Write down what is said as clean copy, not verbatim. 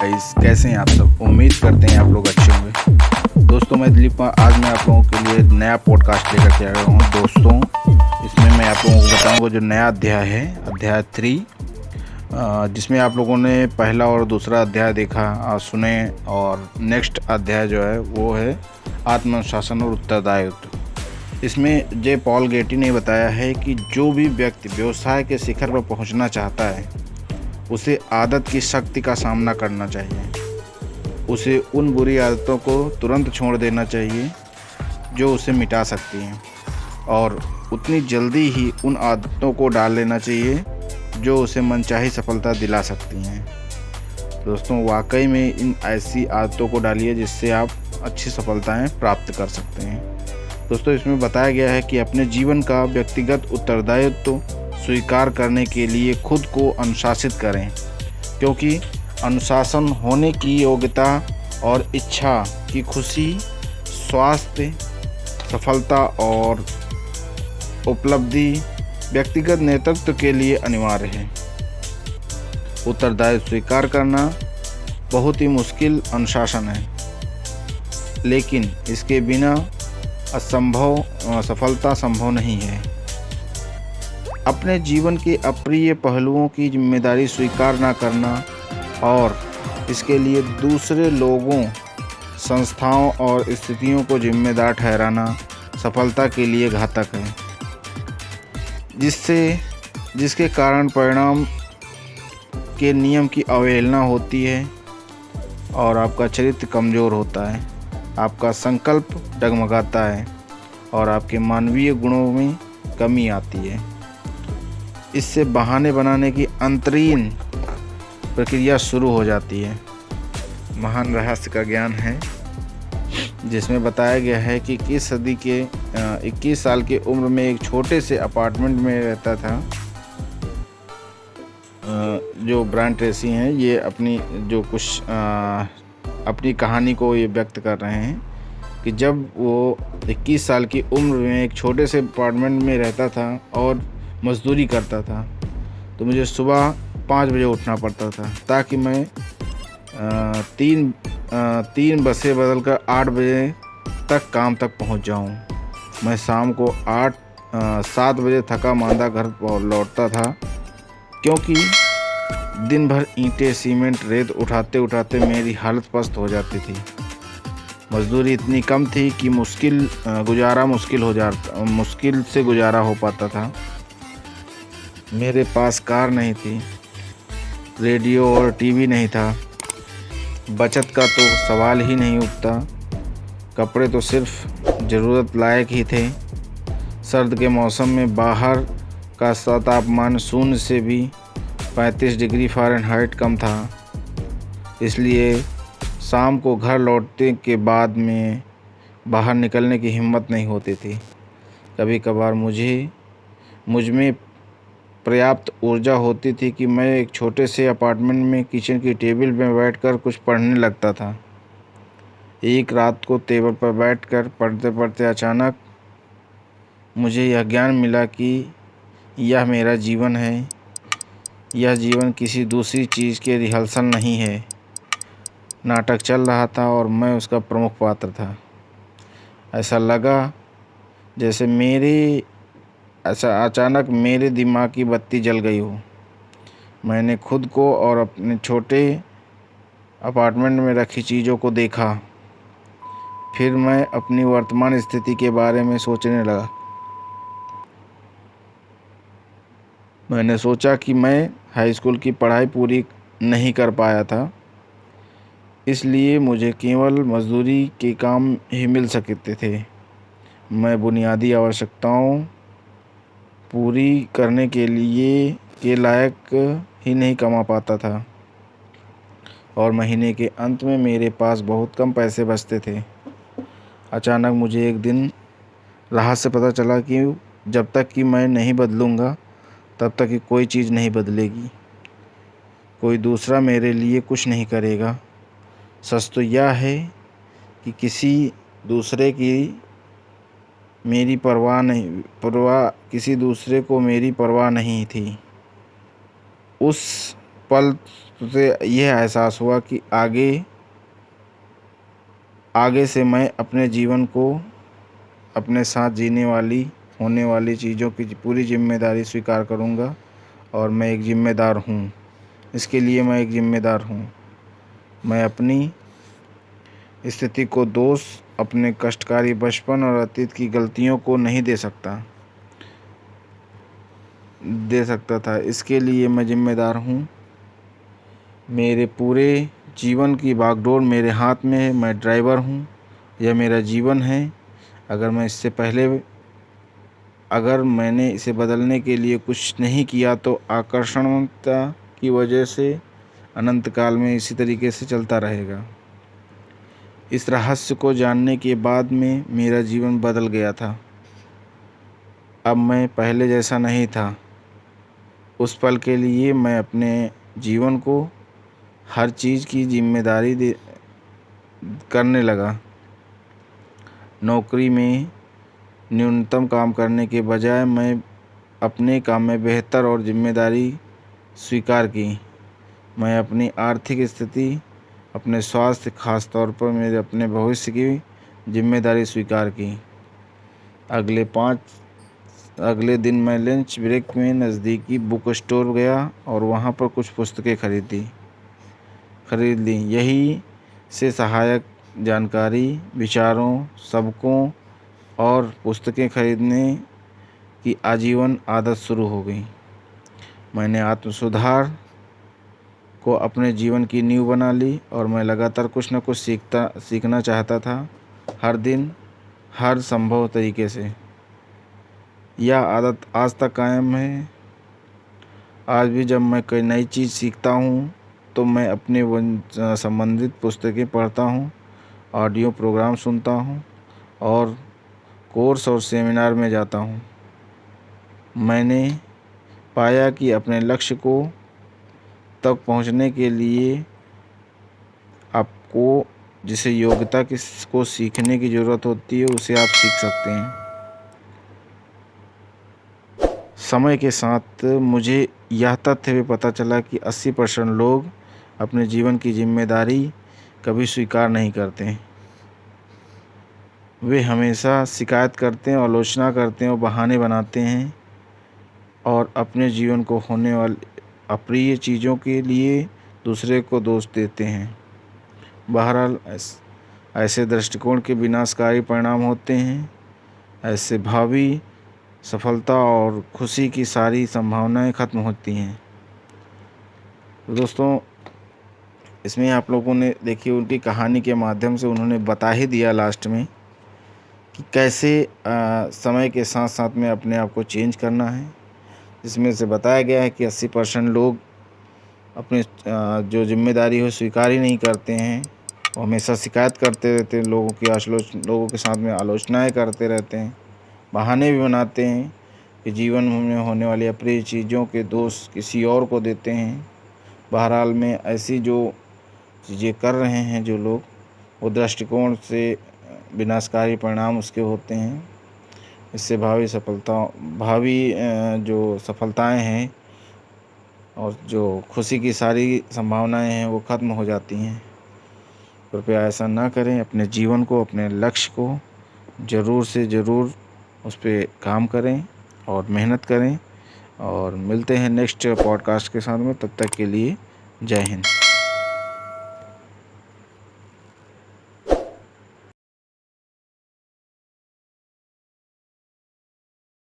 Guys, कैसे हैं आप सब। उम्मीद करते हैं आप लोग अच्छे होंगे। दोस्तों, मैं दिलीप, आज मैं आप लोगों के लिए नया पॉडकास्ट लेकर के आया हूँ। दोस्तों, इसमें मैं आप लोगों को बताऊंगा जो नया अध्याय है, अध्याय 3, जिसमें आप लोगों ने पहला और दूसरा अध्याय देखा, सुने। और नेक्स्ट अध्याय जो है वो है आत्मनुशासन और उत्तरदायित्व। इसमें जे पॉल गेटी ने बताया है कि जो भी व्यक्ति व्यवसाय के शिखर पर पहुंचना चाहता है, उसे आदत की शक्ति का सामना करना चाहिए। उसे उन बुरी आदतों को तुरंत छोड़ देना चाहिए जो उसे मिटा सकती हैं, और उतनी जल्दी ही उन आदतों को डाल लेना चाहिए जो उसे मनचाही सफलता दिला सकती हैं। दोस्तों, वाकई में इन ऐसी आदतों को डालिए जिससे आप अच्छी सफलताएं प्राप्त कर सकते हैं। दोस्तों, इसमें बताया गया है कि अपने जीवन का व्यक्तिगत उत्तरदायित्व स्वीकार करने के लिए खुद को अनुशासित करें, क्योंकि अनुशासन होने की योग्यता और इच्छा की खुशी, स्वास्थ्य, सफलता और उपलब्धि व्यक्तिगत नेतृत्व के लिए अनिवार्य है। उत्तरदायित्व स्वीकार करना बहुत ही मुश्किल अनुशासन है, लेकिन इसके बिना सफलता संभव नहीं है। अपने जीवन के अप्रिय पहलुओं की जिम्मेदारी स्वीकार न करना और इसके लिए दूसरे लोगों, संस्थाओं और स्थितियों को जिम्मेदार ठहराना सफलता के लिए घातक है, जिसके कारण परिणाम के नियम की अवहेलना होती है और आपका चरित्र कमज़ोर होता है, आपका संकल्प डगमगाता है और आपके मानवीय गुणों में कमी आती है। इससे बहाने बनाने की अंतरीण प्रक्रिया शुरू हो जाती है। महान रहस्य का ज्ञान है, जिसमें बताया गया है कि 21 सदी के 21 साल की उम्र में एक छोटे से अपार्टमेंट में रहता था। जो ब्रायन ट्रेसी हैं, ये अपनी कहानी को ये व्यक्त कर रहे हैं कि जब वो 21 साल की उम्र में एक छोटे से अपार्टमेंट में रहता था और मज़दूरी करता था, तो मुझे सुबह 5 बजे उठना पड़ता था ताकि मैं तीन बसें बदलकर 8 बजे तक काम तक पहुंच जाऊं। मैं शाम को 7 बजे थका मांदा घर लौटता था, क्योंकि दिन भर ईंटें, सीमेंट, रेत उठाते उठाते मेरी हालत पस्त हो जाती थी। मजदूरी इतनी कम थी कि मुश्किल से गुजारा हो पाता था। मेरे पास कार नहीं थी, रेडियो और टीवी नहीं था, बचत का तो सवाल ही नहीं उठता। कपड़े तो सिर्फ ज़रूरत लायक ही थे। सर्द के मौसम में बाहर का तापमान 0 से भी 35 डिग्री फ़ारेनहाइट कम था, इसलिए शाम को घर लौटने के बाद में बाहर निकलने की हिम्मत नहीं होती थी। कभी कभार मुझ में पर्याप्त ऊर्जा होती थी कि मैं एक छोटे से अपार्टमेंट में किचन की टेबल में बैठकर कुछ पढ़ने लगता था। एक रात को टेबल पर बैठकर पढ़ते पढ़ते अचानक मुझे यह ज्ञान मिला कि यह मेरा जीवन है। यह जीवन किसी दूसरी चीज़ के रिहर्सल नहीं है। नाटक चल रहा था और मैं उसका प्रमुख पात्र था। ऐसा लगा जैसे अचानक मेरे दिमाग की बत्ती जल गई हो। मैंने खुद को और अपने छोटे अपार्टमेंट में रखी चीज़ों को देखा। फिर मैं अपनी वर्तमान स्थिति के बारे में सोचने लगा। मैंने सोचा कि मैं हाई स्कूल की पढ़ाई पूरी नहीं कर पाया था, इसलिए मुझे केवल मजदूरी के काम ही मिल सकते थे। मैं बुनियादी आवश्यकताओं पूरी करने के लायक ही नहीं कमा पाता था, और महीने के अंत में मेरे पास बहुत कम पैसे बचते थे। अचानक मुझे एक दिन राहत से पता चला कि जब तक कि मैं नहीं बदलूँगा, तब तक कि कोई चीज़ नहीं बदलेगी। कोई दूसरा मेरे लिए कुछ नहीं करेगा। सच तो यह है कि किसी दूसरे को मेरी परवाह नहीं थी। उस पल से यह एहसास हुआ कि आगे से मैं अपने जीवन को अपने साथ होने वाली चीज़ों की पूरी जिम्मेदारी स्वीकार करूँगा और मैं एक जिम्मेदार हूँ। इसके लिए मैं एक जिम्मेदार हूँ। मैं अपनी स्थिति को दोष अपने कष्टकारी बचपन और अतीत की गलतियों को नहीं दे सकता था। इसके लिए मैं जिम्मेदार हूँ। मेरे पूरे जीवन की बागडोर मेरे हाथ में है। मैं ड्राइवर हूँ। यह मेरा जीवन है। अगर मैंने इसे बदलने के लिए कुछ नहीं किया तो आकर्षणता की वजह से अनंत काल में इसी तरीके से चलता रहेगा। इस रहस्य को जानने के बाद में मेरा जीवन बदल गया था। अब मैं पहले जैसा नहीं था। उस पल के लिए मैं अपने जीवन को हर चीज़ की जिम्मेदारी करने लगा। नौकरी में न्यूनतम काम करने के बजाय मैं अपने काम में बेहतर और जिम्मेदारी स्वीकार की। मैं अपनी आर्थिक स्थिति, अपने स्वास्थ्य, खास तौर पर मेरे अपने भविष्य की जिम्मेदारी स्वीकार की। अगले दिन मैं लंच ब्रेक में नज़दीकी बुक स्टोर गया और वहाँ पर कुछ पुस्तकें खरीद ली। यही से सहायक जानकारी, विचारों, सबकों और पुस्तकें खरीदने की आजीवन आदत शुरू हो गई। मैंने आत्म सुधार को अपने जीवन की नींव बना ली और मैं लगातार कुछ न कुछ सीखना चाहता था, हर दिन, हर संभव तरीके से। यह आदत आज तक कायम है। आज भी जब मैं कोई नई चीज़ सीखता हूँ तो मैं अपने संबंधित पुस्तकें पढ़ता हूँ, ऑडियो प्रोग्राम सुनता हूँ और कोर्स और सेमिनार में जाता हूँ। मैंने पाया कि अपने लक्ष्य को तक पहुँचने के लिए आपको जिसे योग्यता को सीखने की ज़रूरत होती है उसे आप सीख सकते हैं। समय के साथ मुझे यह तथ्य भी पता चला कि 80% लोग अपने जीवन की जिम्मेदारी कभी स्वीकार नहीं करते। वे हमेशा शिकायत करते हैं, आलोचना करते हैं और बहाने बनाते हैं और अपने जीवन को होने वाली अप्रिय चीज़ों के लिए दूसरे को दोष देते हैं। बहरहाल ऐसे दृष्टिकोण के विनाशकारी परिणाम होते हैं। ऐसे भावी सफलता और खुशी की सारी संभावनाएं खत्म होती हैं। तो दोस्तों, इसमें आप लोगों ने देखिए उनकी कहानी के माध्यम से उन्होंने बता ही दिया लास्ट में कि कैसे समय के साथ साथ में अपने आप को चेंज करना है। इसमें से बताया गया है कि 80% लोग अपनी जो जिम्मेदारी हो स्वीकार ही नहीं करते हैं। वो हमेशा शिकायत करते रहते हैं, लोगों के साथ में आलोचनाएं करते रहते हैं, बहाने भी बनाते हैं कि जीवन में होने वाली अप्रिय चीज़ों के दोष किसी और को देते हैं। बहरहाल में ऐसी जो चीज़ें कर रहे हैं जो लोग, वो दृष्टिकोण से विनाशकारी परिणाम उसके होते हैं। इससे भावी जो सफलताएं हैं और जो खुशी की सारी संभावनाएं हैं वो ख़त्म हो जाती हैं। कृपया ऐसा ना करें। अपने जीवन को, अपने लक्ष्य को ज़रूर से ज़रूर उस पर काम करें और मेहनत करें और मिलते हैं नेक्स्ट पॉडकास्ट के साथ में। तब तक के लिए जय हिंद।